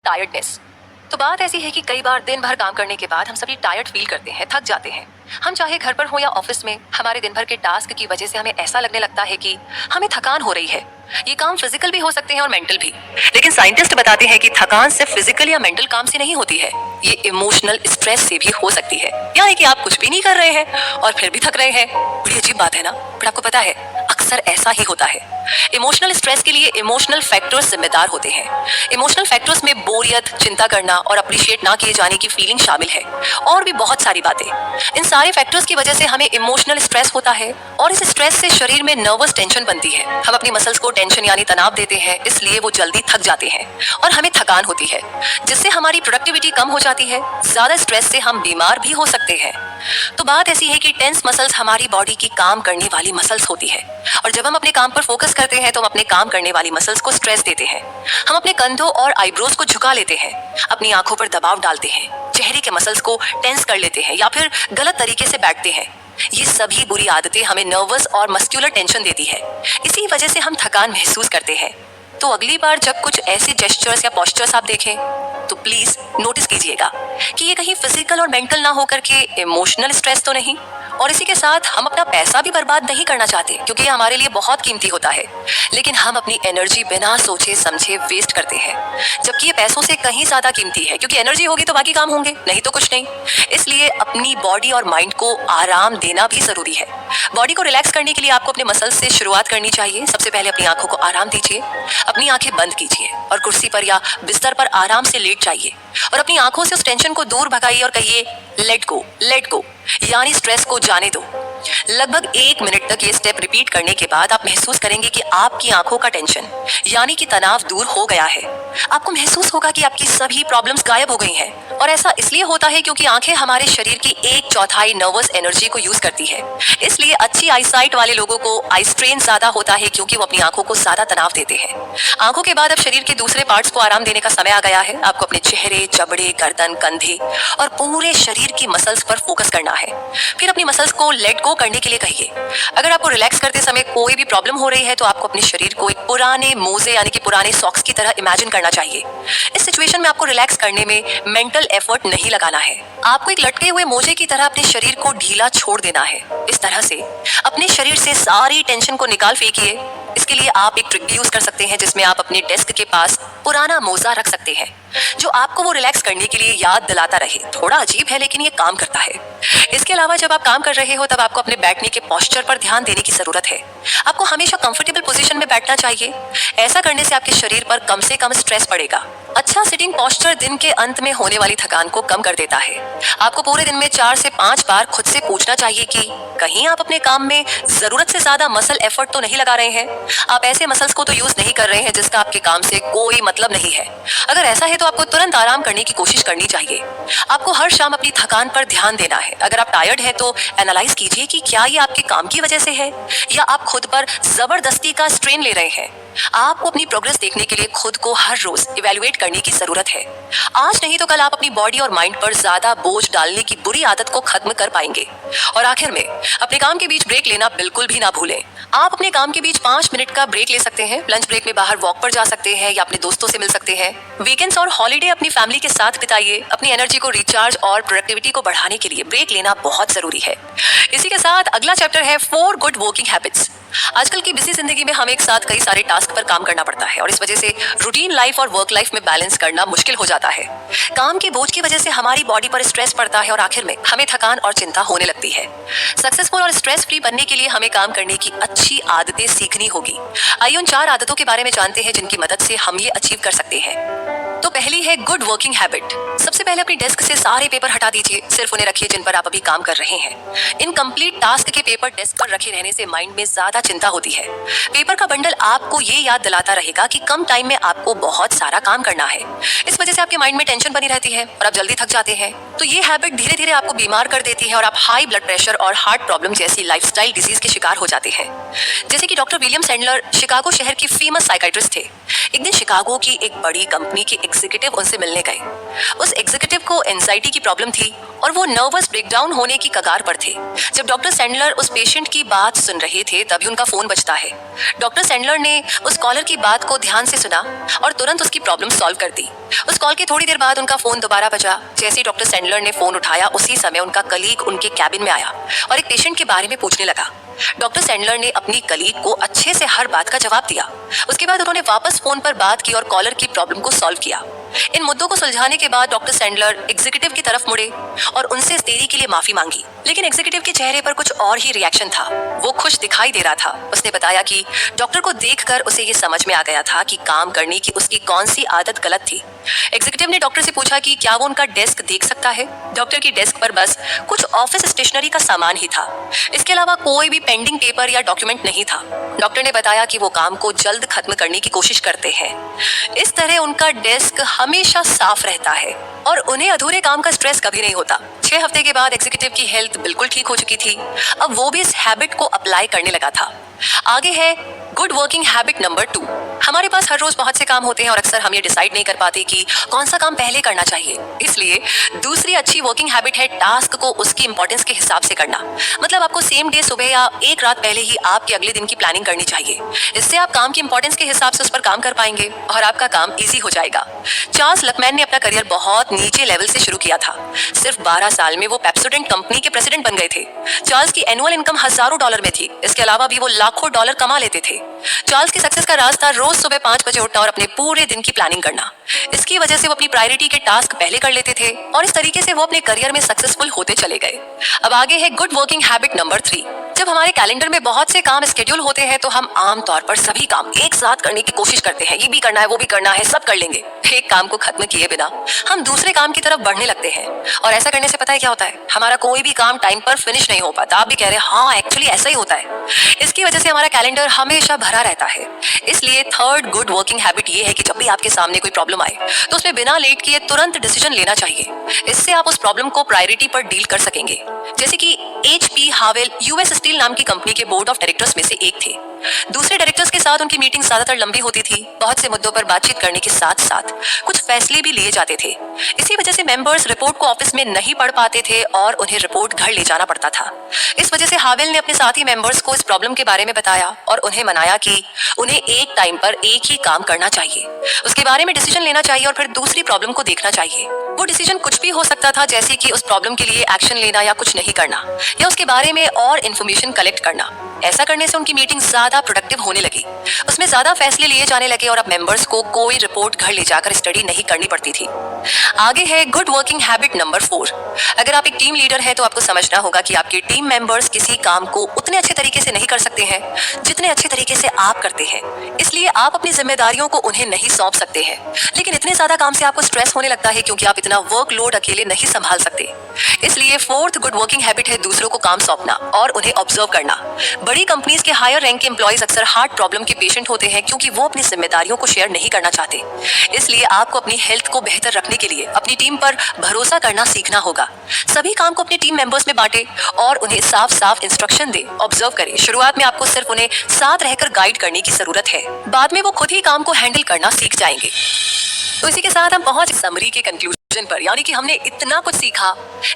Tiredness. तो बात ऐसी है कि कई बार दिन भर काम करने के बाद हम सभी टायर्ड फील करते हैं, थक जाते हैं। हम चाहे घर पर हो या ऑफिस में, हमारे दिन भर के टास्क की वजह से हमें ऐसा लगने लगता है कि हमें थकान हो रही है। ये काम फिजिकल भी हो सकते हैं और मेंटल भी। लेकिन साइंटिस्ट बताते हैं कि थकान सिर्फ फिजिकल या मेंटल काम से नहीं होती है, ये इमोशनल स्ट्रेस से भी हो सकती है। यानी कि आप कुछ भी नहीं कर रहे हैं और फिर भी थक रहे हैं। बड़ी अजीब बात है ना, बट आपको पता है अक्सर ऐसा ही होता है। इमोशनल स्ट्रेस के लिए इमोशनल फैक्टर्स जिम्मेदार होते हैं। इमोशनल फैक्टर्स में बोरियत, चिंता करना और अप्रिशिएट ना किए जाने की फीलिंग शामिल है, और भी बहुत सारी बातें। इन सारे फैक्टर्स की वजह से हमें इमोशनल स्ट्रेस होता है, और इस स्ट्रेस से शरीर में नर्वस टेंशन बनती है। हम अपनी मसल्स को टेंशन यानी तनाव देते हैं, इसलिए वो जल्दी थक जाते हैं और हमें थकान होती है, जिससे हमारी प्रोडक्टिविटी कम हो जाती है। ज्यादा स्ट्रेस से हम बीमार भी हो सकते हैं। तो बात ऐसी है कि टेंस मसल्स हमारी बॉडी की काम करने वाली मसल्स होती है, और जब हम अपने काम पर फोकस करते हैं तो हम अपने काम करने वाली मसल्स को स्ट्रेस देते हैं। हम अपने कंधों और आईब्रोज को झुका लेते हैं, अपनी आंखों पर दबाव डालते हैं, चेहरे के मसल्स को टेंस कर लेते हैं या फिर गलत तरीके से बैठते हैं। ये सभी बुरी आदतें हमें नर्वस और मस्कुलर टेंशन देती है। इसी वजह से हम थकान महसूस करते हैं। तो अगली बार जब कुछ ऐसे जेस्चर्स या पोस्चर्स आप देखें तो प्लीज नोटिस कीजिएगा कि ये कहीं फिजिकल और मेंटल ना होकर के इमोशनल स्ट्रेस तो नहीं। और इसी के साथ हम अपना पैसा भी बर्बाद नहीं करना चाहते, क्योंकि ये हमारे लिए बहुत कीमती होता है, लेकिन हम अपनी एनर्जी बिना सोचे समझे वेस्ट करते हैं, जबकि ये पैसों से कहीं ज्यादा कीमती है। क्योंकि एनर्जी होगी तो बाकी काम होंगे, नहीं तो कुछ नहीं। इसलिए अपनी बॉडी और माइंड को आराम देना भी जरूरी है। बॉडी को रिलैक्स करने के लिए आपको अपने मसल्स से शुरुआत करनी चाहिए। सबसे पहले अपनी आंखों को आराम दीजिए, अपनी आंखें बंद कीजिए और कुर्सी पर या बिस्तर पर आराम से लेट जाइए और अपनी आंखों से उस टेंशन को दूर भगाइए और कहिए लेट गो, यानी स्ट्रेस को जाने दो। लगभग 1 मिनट तक ये स्टेप रिपीट करने के बाद आप महसूस करेंगे कि आपकी आंखों का टेंशन यानी कि तनाव दूर हो गया है। आपको महसूस होगा कि आपकी सभी प्रॉब्लम्स गायब हो गई हैं, और ऐसा इसलिए होता है क्योंकि आंखें हमारे शरीर की 1/4 नर्वस एनर्जी को यूज करती है। इसलिए अच्छी आईसाइट वाले लोगों को आई स्ट्रेन ज्यादा होता है, क्योंकि वो अपनी आंखों को ज्यादा तनाव देते हैं। आंखों के बाद अब शरीर के दूसरे पार्ट्स को आराम देने का समय आ गया है। आपको अपने चेहरे, जबड़े, गर्दन, कंधे और पूरे शरीर की मसल्स पर फोकस करना है। फिर अपनी मसल्स को लेट गो करने के लिए कहिए। अगर आपको रिलैक्स करते समय कोई भी प्रॉब्लम हो रही है तो आपको अपने शरीर को एक पुराने मोजे यानी कि पुराने सॉक्स की तरह इमेजिन करना चाहिए। इस सिचुएशन में आपको रिलैक्स करने में मेंटल एफर्ट नहीं लगाना है। आपको एक लटके हुए मोजे की तरह अपने शरीर को ढीला छोड़ देना है। इस तरह से अपने शरीर से सारी टेंशन को निकाल फेंकिए। इसके लिए आप एक ट्रिक भी यूज कर सकते हैं, जिसमें आप अपने डेस्क के पास पुराना मोजा रख सकते हैं, जो आपको वो रिलैक्स करने के लिए याद दिलाता रहे। थोड़ा अजीब है, लेकिन ये काम करता है। इसके अलावा जब आप काम कर रहे हो तब आपको अपने बैठने के पोस्चर पर ध्यान देने की जरूरत है। आपको हमेशा कंफर्टेबल पोजीशन में बैठना चाहिए। ऐसा करने से आपके शरीर पर कम से कम स्ट्रेस पड़ेगा। अच्छा सिटिंग पोस्चर दिन के अंत में होने वाली थकान को कम कर देता है। आपको पूरे दिन में 4 से 5 बार खुद से पूछना चाहिए कि कहीं आप अपने काम में जरूरत से ज्यादा मसल एफर्ट तो नहीं लगा रहे हैं। आप ऐसे मसल्स को तो यूज नहीं कर रहे हैं जिसका आपके काम से कोई मतलब नहीं है। अगर ऐसा है तो आपको तुरंत आराम करने की कोशिश करनी चाहिए। आपको हर शाम अपनी थकान पर ध्यान देना है। अगर आप टायर्ड हैं तो एनालाइज कीजिए कि क्या ये आपके काम की वजह से है या आप खुद पर जबरदस्ती का स्ट्रेन ले रहे हैं। आपको अपनी प्रोग्रेस देखने के लिए खुद को हर रोज इवैल्यूएट करने की जरूरत है। आज नहीं तो कल आप अपनी बॉडी और माइंड पर ज्यादा बोझ डालने की बुरी आदत को खत्म कर पाएंगे। और आखिर में अपने काम के बीच ब्रेक लेना बिल्कुल भी ना भूलें। आप अपने काम के बीच 5 मिनट का ब्रेक ले सकते हैं। लंच ब्रेक में बाहर वॉक पर जा सकते हैं या अपने दोस्तों से मिल सकते हैं। वीकेंड्स और हॉलीडे अपनी फैमिली के साथ बिताइए। अपनी एनर्जी को रिचार्ज और प्रोडक्टिविटी को बढ़ाने के लिए ब्रेक लेना बहुत जरूरी है। इसी के साथ अगला चैप्टर है 4 गुड वर्किंग हैबिट्स। आजकल की बिजी जिंदगी में हमें एक साथ कई सारे टास्क पर काम करना पड़ता है, और इस वजह से रूटीन लाइफ और वर्क लाइफ में बैलेंस करना मुश्किल हो जाता है। काम के बोझ की वजह से हमारी बॉडी पर स्ट्रेस पड़ता है और आखिर में हमें थकान और चिंता होने लगती है। सक्सेसफुल और स्ट्रेस फ्री बनने के लिए हमें काम करने की अच्छी आदतें सीखनी होगी। आइए उन 4 आदतों के बारे में जानते हैं जिनकी मदद से हम ये अचीव कर सकते हैं। तो पहली है गुड वर्किंग हैबिट। सबसे पहले अपनी डेस्क से सारे पेपर हटा दीजिए। सिर्फ उन्हें रखिए जिन पर आप अभी काम कर रहे हैं। इनकम्प्लीट टास्क के पेपर डेस्क पर रखे रहने से माइंड में ज्यादा चिंता होती है। पेपर का बंडल आपको ये याद दिलाता रहेगा कि कम टाइम में आपको बहुत सारा काम करना है। इस वजह से आपके माइंड में टेंशन बनी रहती है और आप जल्दी थक जाते हैं। तो ये हैबिट धीरे धीरे आपको बीमार कर देती है और आप हाई ब्लड प्रेशर और हार्ट प्रॉब्लम जैसी लाइफस्टाइल डिजीज के शिकार हो जाते हैं। जैसे कि डॉक्टर विलियम सैंडलर शिकागो शहर की फेमस साइकाइट्रिस्ट थे। एक दिन शिकागो की एक बड़ी कंपनी के एग्जीक्यूटिव उनसे मिलने गए। उस एग्जीक्यूटिव को एंजाइटी की प्रॉब्लम थी और वो नर्वस ब्रेकडाउन होने की कगार पर थे। जब डॉक्टर सैंडलर उस पेशेंट की बात सुन रहे थे तभी उनका फोन बजता है। डॉक्टर सैंडलर ने उस कॉलर की बात को ध्यान से सुना और तुरंत उसकी प्रॉब्लम सॉल्व कर दी। उस कॉल के थोड़ी देर बाद उनका फोन दोबारा बजा। जैसे ही डॉक्टर सैंडलर ने फोन उठाया उसी समय उनका कलीग उनके कैबिन में आया और एक पेशेंट के बारे में पूछने लगा। डॉक्टर सैंडलर ने अपनी कलीग को अच्छे से हर बात का जवाब दिया। उसके बाद उन्होंने वापस फोन पर बात की और कॉलर की प्रॉब्लम को सॉल्व किया। इन मुद्दों को सुलझाने के बाद डॉक्टर सैंडलर एग्जीक्यूटिव की तरफ मुड़े और उनसे इस देरी के लिए माफी मांगी। लेकिन एग्जीक्यूटिव के चेहरे पर कुछ और ही रिएक्शन था। वो खुश दिखाई दे रहा था। उसने बताया कि डॉक्टर को देखकर उसे ये समझ में आ गया था कि काम करने की उसकी कौन सी आदत गलत थी। एग्जीक्यूटिव ने डॉक्टर से पूछा कि क्या वो उनका डेस्क देख सकता है। डॉक्टर की डेस्क पर बस कुछ ऑफिस स्टेशनरी का सामान ही था। इसके अलावा कोई भी पेंडिंग पेपर या डॉक्यूमेंट नहीं था। डॉक्टर ने बताया कि वो काम को जल्द खत्म करने की कोशिश करते हैं। इस तरह उनका डेस्क हमेशा साफ रहता है और उन्हें अधूरे काम का स्ट्रेस कभी नहीं होता। 6 हफ्ते के बाद एग्जीक्यूटिव की हेल्थ बिल्कुल ठीक हो चुकी थी। अब वो भी इस हैबिट को अप्लाई करने लगा था। आगे है गुड वर्किंग हैबिट नंबर 2। हमारे पास हर रोज बहुत से काम होते हैं और अक्सर हम ये डिसाइड नहीं कर पाते कि कौन सा काम पहले करना चाहिए। इसलिए दूसरी अच्छी वर्किंग हैबिट है टास्क को उसकी इंपॉर्टेंस के हिसाब से करना। मतलब आपको सेम डे सुबह या एक रात पहले ही आपके अगले दिन की प्लानिंग करनी चाहिए। इससे आप काम की इंपॉर्टेंस के हिसाब से उस पर काम कर पाएंगे और आपका काम ईजी हो जाएगा। चार्ल्स लकमैन ने अपना करियर बहुत नीचे लेवल से शुरू किया था। सिर्फ 12 साल में वो पेप्सोडेंट कंपनी के प्रेसिडेंट बन गए थे। चार्ल्स की एनुअल इनकम हजारों डॉलर में थी। इसके अलावा भी वो लाखों डॉलर कमा लेते थे। चार्ल्स की सक्सेस का राज था रोज सुबह 5 बजे उठना और अपने पूरे दिन की प्लानिंग करना। इसकी वजह से वो अपनी प्रायोरिटी के टास्क पहले कर लेते थे और इस तरीके से वो अपने करियर में सक्सेसफुल होते चले गए। अब आगे है गुड वर्किंग हैबिट नंबर 3। जब हमारे कैलेंडर में बहुत से काम स्केड्यूल होते हैं तो हम आमतौर पर सभी काम एक साथ करने की कोशिश करते हैं। ये भी करना है, वो भी करना है, सब कर लेंगे। एक काम को खत्म किए बिना हम दूसरे काम की तरफ बढ़ने लगते हैं और ऐसा करने से पता है क्या होता है, हमारा कोई भी काम टाइम पर फिनिश नहीं हो पाता। आप भी कह रहे हैं हाँ एक्चुअली ऐसा ही होता है। इसकी वजह से हमारा कैलेंडर हमेशा भरा रहता है। इसलिए थर्ड गुड वर्किंग हैबिट ये है कि जब भी आपके सामने कोई प्रॉब्लम आए तो उसमें बिना लेट किए तुरंत डिसीजन लेना चाहिए। इससे आप उस प्रॉब्लम को प्रायोरिटी पर डील कर सकेंगे। जैसे कि HP हावेल यूएस स्टील नाम की कंपनी के बोर्ड ऑफ डायरेक्टर्स में से एक थे। दूसरे डायरेक्टर्स के साथ उनकी मीटिंग ज्यादातर लंबी होती थी। बहुत से मुद्दों पर बातचीत करने के साथ साथ कुछ फैसले भी लिए जाते थे। इसी वजह से मेंबर्स रिपोर्ट को ऑफिस में नहीं पढ़ पाते थे और उन्हें रिपोर्ट घर ले जाना पड़ता था। इस वजह से हावेल ने अपने साथी मेंबर्स को इस प्रॉब्लम के बारे में बताया और उन्हें मनाया कि उन्हें एक टाइम पर एक ही काम करना चाहिए, उसके बारे में डिसीजन लेना चाहिए और फिर दूसरी प्रॉब्लम को देखना चाहिए। वो डिसीजन कुछ भी हो सकता था, जैसे कि उस प्रॉब्लम के लिए एक्शन लेना या कुछ नहीं करना या उसके बारे में और इन्फॉर्मेशन कलेक्ट करना। ऐसा करने से उनकी मीटिंग ज्यादा प्रोडक्टिव होने लगी। उसमें ज्यादा फैसले लिए जाने लगे और अब मेंबर्स को कोई रिपोर्ट घर ले जाकर स्टडी नहीं करनी पड़ती थी। आगे है गुड वर्किंग हैबिट नंबर 4। अगर आप एक टीम लीडर हैं तो आपको समझना होगा कि आपके टीम मेंबर्स किसी काम को उतने अच्छे तरीके से नहीं कर सकते हैं जितने अच्छे तरीके से आप करते हैं। इसलिए आप अपनी जिम्मेदारियों को उन्हें नहीं सौंप सकते हैं। लेकिन इतने ज्यादा काम से आपको स्ट्रेस होने लगता है क्योंकि आप इतना वर्कलोड अकेले नहीं संभाल सकते। इसलिए फोर्थ गुड वर्किंग हैबिट है दूसरों को काम सौंपना और उन्हें ऑब्जर्व करना। बड़ी कंपनीज के हायर रैंक के एम्प्लॉइज अक्सर हार्ट प्रॉब्लम के पेशेंट होते हैं क्योंकि वो अपनी जिम्मेदारियों को शेयर नहीं करना चाहते। इसलिए आपको अपनी हेल्थ को बेहतर रखने के लिए अपनी टीम पर भरोसा करना सीखना होगा। सभी काम को अपने टीम मेंबर्स में बांटे और उन्हें साफ साफ इंस्ट्रक्शन दे। ऑब्जर्व करें, शुरुआत में आपको सिर्फ उन्हें साथ रहकर गाइड करने की जरूरत है, बाद में वो खुद ही काम को हैंडल करना सीख जाएंगे। तो इसी के साथ हम पहुंच समरी के कंक्लूजन पर, यानी कि हमने इतना कुछ सीखा,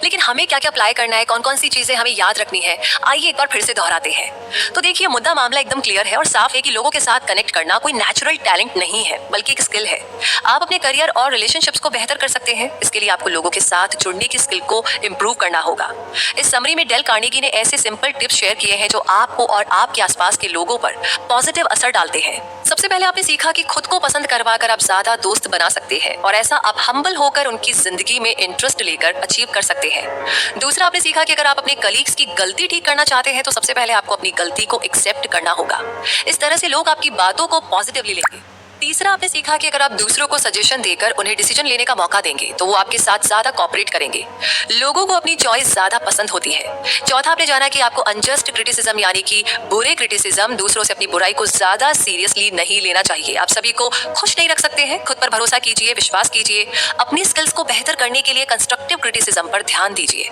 लेकिन हमें क्या क्या अप्लाई करना है, कौन कौन सी चीजें हमें याद रखनी है, आइए एक बार फिर से दोहराते हैं। तो देखिए, मुद्दा मामला एकदम क्लियर है और साफ है कि लोगों के साथ कनेक्ट करना कोई नेचुरल टैलेंट नहीं है बल्कि एक स्किल है। आप अपने करियर और रिलेशनशिप्स को बेहतर कर सकते हैं। इसके लिए आपको लोगों के साथ जुड़ने की स्किल को इम्प्रूव करना होगा। इस समरी में डेल कार्नेगी ने ऐसे सिंपल टिप्स शेयर किए हैं जो आपको और आपके आसपास के लोगों पर पॉजिटिव असर डालते हैं। सबसे पहले आपने सीखा कि खुद को पसंद करवा कर आप ज्यादा दोस्त बना सकते हैं और ऐसा आप हम्बल होकर उनकी जिंदगी में इंटरेस्ट लेकर अचीव कर सकते हैं। दूसरा, आपने सीखा कि अगर आप अपने कलीग्स की गलती ठीक करना चाहते हैं तो सबसे पहले आपको अपनी गलती को एक्सेप्ट करना होगा। इस तरह से लोग आपकी बातों को पॉजिटिवली लेंगे। तीसरा, आपने सीखा कि अगर आप दूसरों को सजेशन देकर उन्हें डिसीजन लेने का मौका देंगे तो वो आपके साथ ज्यादा कोऑपरेट करेंगे। लोगों को अपनी चॉइस ज्यादा पसंद होती है। चौथा, आपने जाना कि आपको अनजस्ट क्रिटिसिज्म यानी कि बुरे क्रिटिसिज्म, दूसरों से अपनी बुराई को ज्यादा सीरियसली नहीं लेना चाहिए। आप सभी को खुश नहीं रख सकते हैं। खुद पर भरोसा कीजिए, विश्वास कीजिए, अपनी स्किल्स को बेहतर करने के लिए कंस्ट्रक्टिव क्रिटिसिज्म पर ध्यान दीजिए।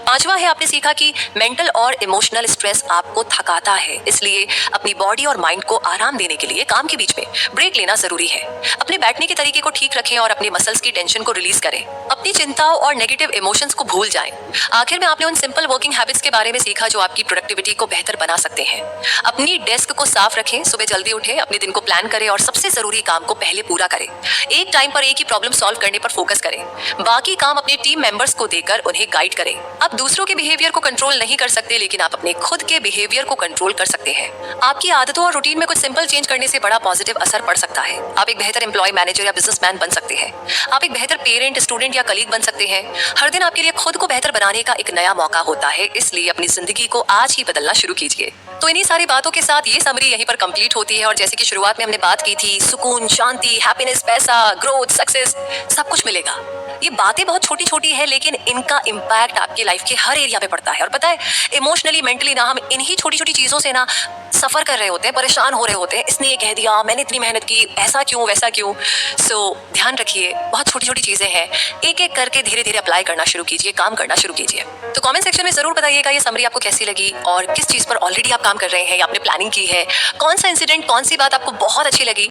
पांचवा है, आपने सीखा कि मेंटल और इमोशनल स्ट्रेस आपको थकाता है, इसलिए अपनी बॉडी और माइंड को आराम देने के लिए काम के बीच में ब्रेक लेना करना जरूरी है। अपने बैठने के तरीके को ठीक रखें और अपने मसल्स की टेंशन को रिलीज करें। अपनी चिंताओं और नेगेटिव इमोशंस को भूल जाएं। आखिर में आपने उन सिंपल वर्किंग हैबिट्स के बारे में सीखा जो आपकी प्रोडक्टिविटी को बेहतर बना सकते हैं। अपनी डेस्क को साफ रखें, सुबह जल्दी उठें, अपने दिन को प्लान करें और सबसे जरूरी काम को पहले पूरा करें। एक टाइम पर एक ही प्रॉब्लम सॉल्व करने पर फोकस करें। बाकी काम अपने टीम मेंबर्स को देकर उन्हें गाइड करें। आप दूसरों के बिहेवियर को कंट्रोल नहीं कर सकते, लेकिन आप अपने खुद के बिहेवियर को कंट्रोल कर सकते हैं। आपकी आदतों और रूटीन में कुछ सिंपल चेंज करने से बड़ा पॉजिटिव असर पड़ सकता है। आप एक बेहतर एम्प्लॉय, मैनेजर या बिजनेसमैन बन सकते हैं। आप एक बेहतर पेरेंट, स्टूडेंट या कलीग बन सकते हैं। हर दिन आपके लिए खुद को बेहतर बनाने का एक नया मौका होता है, इसलिए अपनी जिंदगी को आज ही बदलना शुरू कीजिए। तो इन्हीं सारी बातों के साथ ये समरी यहीं पर कंप्लीट होती है। और जैसे कि शुरुआत में हमने बात की थी, सुकून, शांति, हैप्पीनेस, पैसा, ग्रोथ, सक्सेस, सब कुछ मिलेगा। ये बातें बहुत छोटी छोटी है, लेकिन इनका इम्पैक्ट आपके लाइफ के हर एरिया पे पड़ता है। और पता है, इमोशनली, मेंटली ना हम इन्हीं छोटी छोटी चीजों से ना सफर कर रहे होते हैं, परेशान हो रहे होते हैं। इसने ये कह दिया, मैंने इतनी मेहनत की, ऐसा क्यों, वैसा क्यों। ध्यान रखिए, बहुत छोटी छोटी चीजें हैं, एक एक करके धीरे धीरे अप्लाई करना शुरू कीजिए, काम करना शुरू कीजिए। तो कमेंट सेक्शन में जरूर बताइएगा ये समरी आपको कैसी लगी और किस चीज पर ऑलरेडी आप काम कर रहे हैं या आपने प्लानिंग की है। कौन सा इंसिडेंट, कौन सी बात आपको बहुत अच्छी लगी